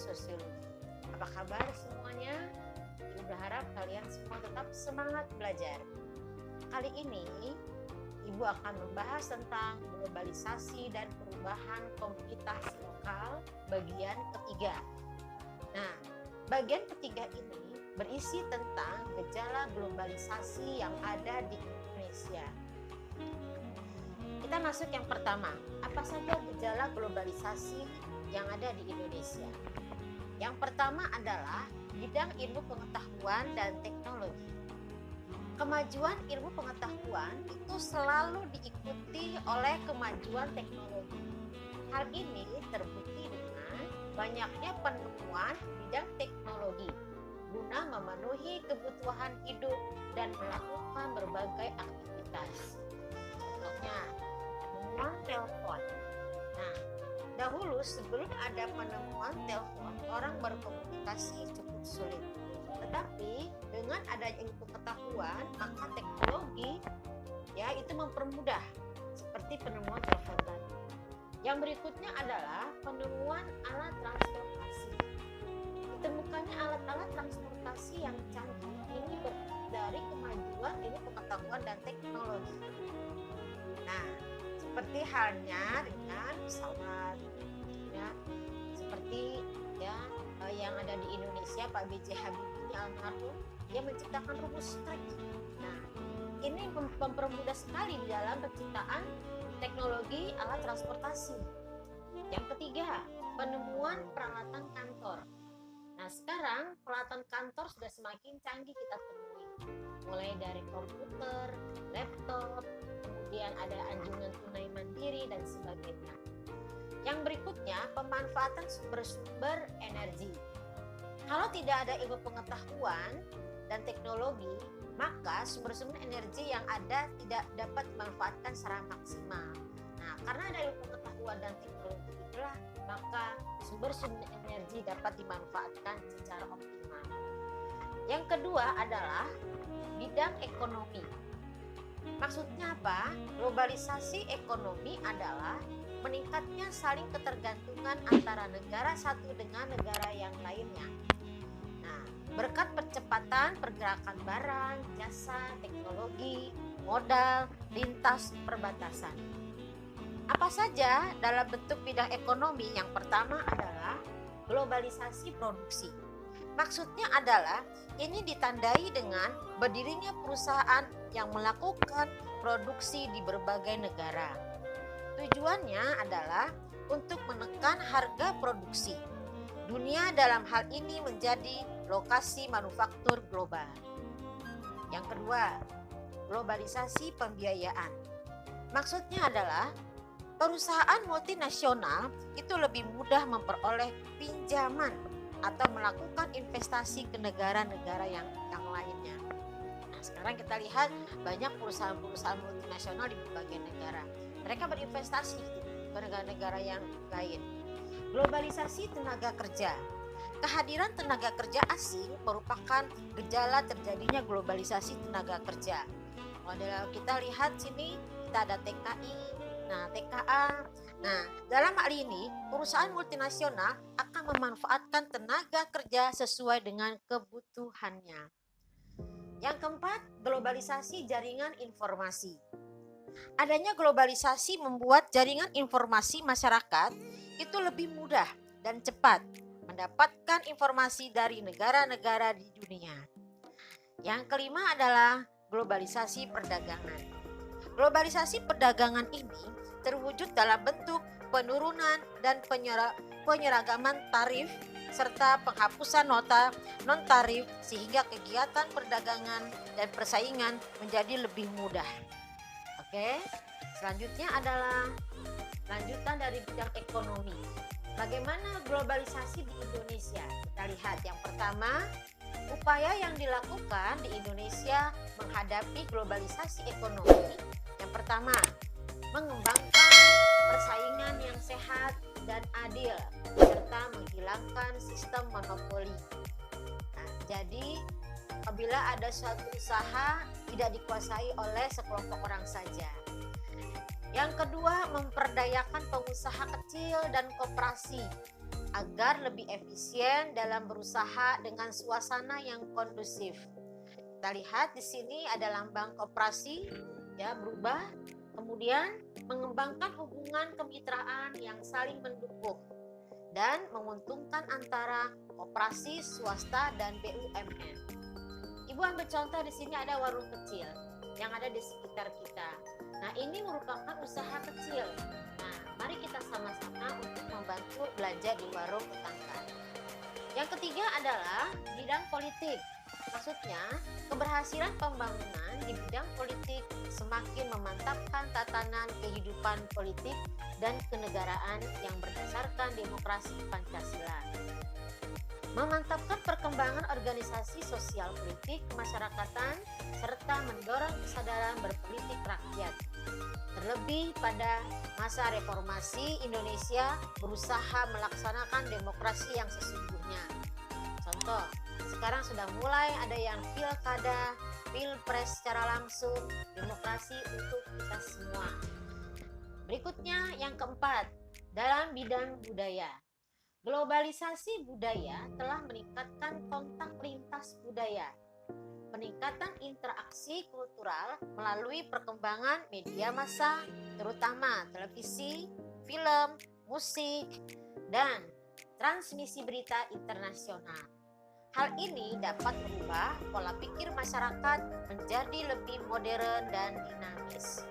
Sosiologi. Apa kabar semuanya? Ibu berharap kalian semua tetap semangat belajar. Kali ini Ibu akan membahas tentang globalisasi dan perubahan komunitas lokal bagian ketiga. Nah, bagian ketiga ini berisi tentang gejala globalisasi yang ada di Indonesia. Kita masuk yang pertama. Apa saja gejala globalisasi yang ada di Indonesia? Yang pertama adalah bidang ilmu pengetahuan dan teknologi. Kemajuan ilmu pengetahuan itu selalu diikuti oleh kemajuan teknologi. Hal ini terbukti dengan banyaknya penemuan bidang teknologi guna memenuhi kebutuhan hidup dan melakukan berbagai aktivitas. Contohnya, penemuan telepon. Nah, dahulu sebelum ada penemuan telepon, orang berkomunikasi cukup sulit. Tetapi dengan adanya ilmu pengetahuan, maka teknologi itu mempermudah, seperti penemuan telepon tadi. Yang berikutnya adalah penemuan alat transportasi. Ditemukannya alat-alat transportasi yang canggih ini dari kemajuan ilmu pengetahuan dan teknologi. Nah, seperti halnya dengan pesawat, seperti yang ada di Indonesia, Pak B.J. Habibie almarhum, dia menciptakan rumus strike. Nah, ini mempermudah sekali di dalam penciptaan teknologi alat transportasi. Yang ketiga, penemuan peralatan kantor. Nah, sekarang peralatan kantor sudah semakin canggih kita temui, mulai dari komputer, laptop, kemudian ada anjungan tunai mandiri dan sebagainya. Yang berikutnya, pemanfaatan sumber-sumber energi. Kalau tidak ada ilmu pengetahuan dan teknologi, maka sumber-sumber energi yang ada tidak dapat dimanfaatkan secara maksimal. Nah, karena ada ilmu pengetahuan dan teknologi itulah, maka sumber-sumber energi dapat dimanfaatkan secara optimal. Yang kedua adalah bidang ekonomi. Maksudnya apa? Globalisasi ekonomi adalah meningkatnya saling ketergantungan antara negara satu dengan negara yang lainnya. Nah, berkat percepatan pergerakan barang, jasa, teknologi, modal, lintas perbatasan. Apa saja dalam bentuk bidang ekonomi? Yang pertama adalah globalisasi produksi. Maksudnya adalah ini ditandai dengan berdirinya perusahaan yang melakukan produksi di berbagai negara. Tujuannya adalah untuk menekan harga produksi. Dunia dalam hal ini menjadi lokasi manufaktur global. Yang kedua, globalisasi pembiayaan. Maksudnya adalah perusahaan multinasional itu lebih mudah memperoleh pinjaman atau melakukan investasi ke negara-negara yang lainnya. Nah, sekarang kita lihat banyak perusahaan-perusahaan multinasional di berbagai negara. Mereka berinvestasi ke negara-negara yang lain. Globalisasi tenaga kerja. Kehadiran tenaga kerja asing merupakan gejala terjadinya globalisasi tenaga kerja. Kalau kita lihat sini, kita ada TKI, TKA. Nah, dalam hal ini, perusahaan multinasional akan memanfaatkan tenaga kerja sesuai dengan kebutuhannya. Yang keempat, globalisasi jaringan informasi. Adanya globalisasi membuat jaringan informasi masyarakat itu lebih mudah dan cepat mendapatkan informasi dari negara-negara di dunia. Yang kelima adalah globalisasi perdagangan. Globalisasi perdagangan ini terwujud dalam bentuk penurunan dan penyeragaman tarif serta penghapusan nota non-tarif sehingga kegiatan perdagangan dan persaingan menjadi lebih mudah. Oke, selanjutnya adalah lanjutan dari bidang ekonomi. Bagaimana globalisasi di Indonesia? Kita lihat yang pertama, upaya yang dilakukan di Indonesia menghadapi globalisasi ekonomi. Yang pertama, mengembangkan persaingan yang sehat dan adil serta menghilangkan sistem monopoli. Nah, jadi apabila ada suatu usaha tidak dikuasai oleh sekelompok orang saja. Yang kedua, memperdayakan pengusaha kecil dan koperasi agar lebih efisien dalam berusaha dengan suasana yang kondusif. Kita lihat di sini ada lambang koperasi ya berubah, kemudian mengembangkan hubungan kemitraan yang saling mendukung dan menguntungkan antara koperasi, swasta dan BUMN. Ibu ambil contoh di sini ada warung kecil yang ada di sekitar kita. Nah, ini merupakan usaha kecil. Nah, mari kita sama-sama untuk membantu belanja di warung tetangga. Yang ketiga adalah bidang politik. Maksudnya, keberhasilan pembangunan di bidang politik semakin memantapkan tatanan kehidupan politik dan kenegaraan yang berdasarkan demokrasi Pancasila. Memantapkan perkembangan organisasi sosial politik kemasyarakatan serta mendorong kesadaran berpolitik rakyat. Terlebih pada masa reformasi, Indonesia berusaha melaksanakan demokrasi yang sesungguhnya. Contoh, sekarang sudah mulai ada yang pilkada, pilpres secara langsung, demokrasi untuk kita semua. Berikutnya yang keempat, dalam bidang budaya. Globalisasi budaya telah meningkatkan kontak lintas budaya, peningkatan interaksi kultural melalui perkembangan media massa, terutama televisi, film, musik, dan transmisi berita internasional. Hal ini dapat merubah pola pikir masyarakat menjadi lebih modern dan dinamis.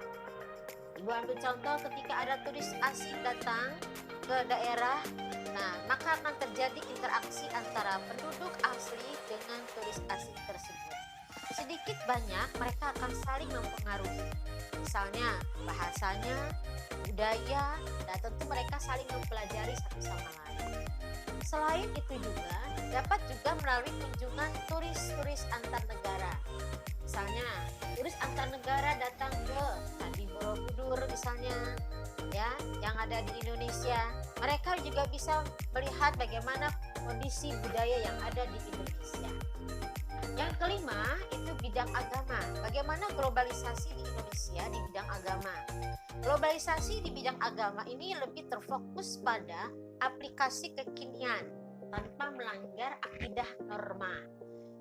Ibu ambil contoh ketika ada turis asing datang ke daerah, nah maka akan terjadi interaksi antara penduduk asli dengan turis asing tersebut. Sedikit banyak mereka akan saling mempengaruhi. Misalnya bahasanya, budaya, dan tentu mereka saling mempelajari satu sama lain. Selain itu juga dapat juga melalui kunjungan turis-turis antar negara. Misalnya turis antar negara datang ke Candi Borobudur misalnya, ya, yang ada di Indonesia. Mereka juga bisa melihat bagaimana kondisi budaya yang ada di Indonesia. Yang kelima itu bidang agama. Bagaimana globalisasi di Indonesia di bidang agama? Globalisasi di bidang agama ini lebih terfokus pada aplikasi kekinian tanpa melanggar akidah norma.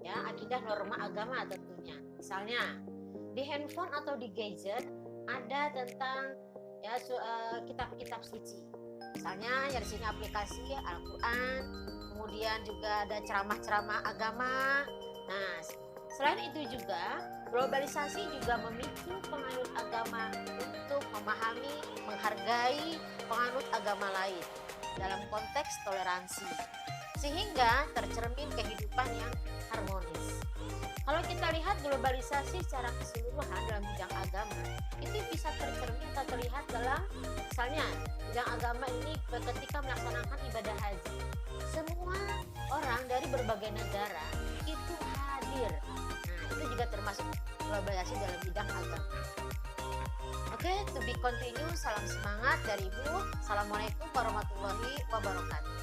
Ya, akidah norma agama tentunya. Misalnya di handphone atau di gadget ada tentang ya kitab-kitab suci. Misalnya ya di sini aplikasi Al-Qur'an, kemudian juga ada ceramah-ceramah agama. Nah, selain itu juga globalisasi juga memicu penganut agama untuk memahami, menghargai penganut agama lain dalam konteks toleransi, sehingga tercermin kehidupan yang harmonis. Kalau kita lihat globalisasi secara keseluruhan dalam bidang agama, itu bisa tercermin atau terlihat dalam misalnya bidang agama ini ketika melaksanakan ibadah haji. Semua orang dari berbagai negara itu hadir. Nah, itu juga termasuk globalisasi dalam bidang agama. Oke, to be continue. Salam semangat dari Ibu. Assalamualaikum warahmatullahi wabarakatuh.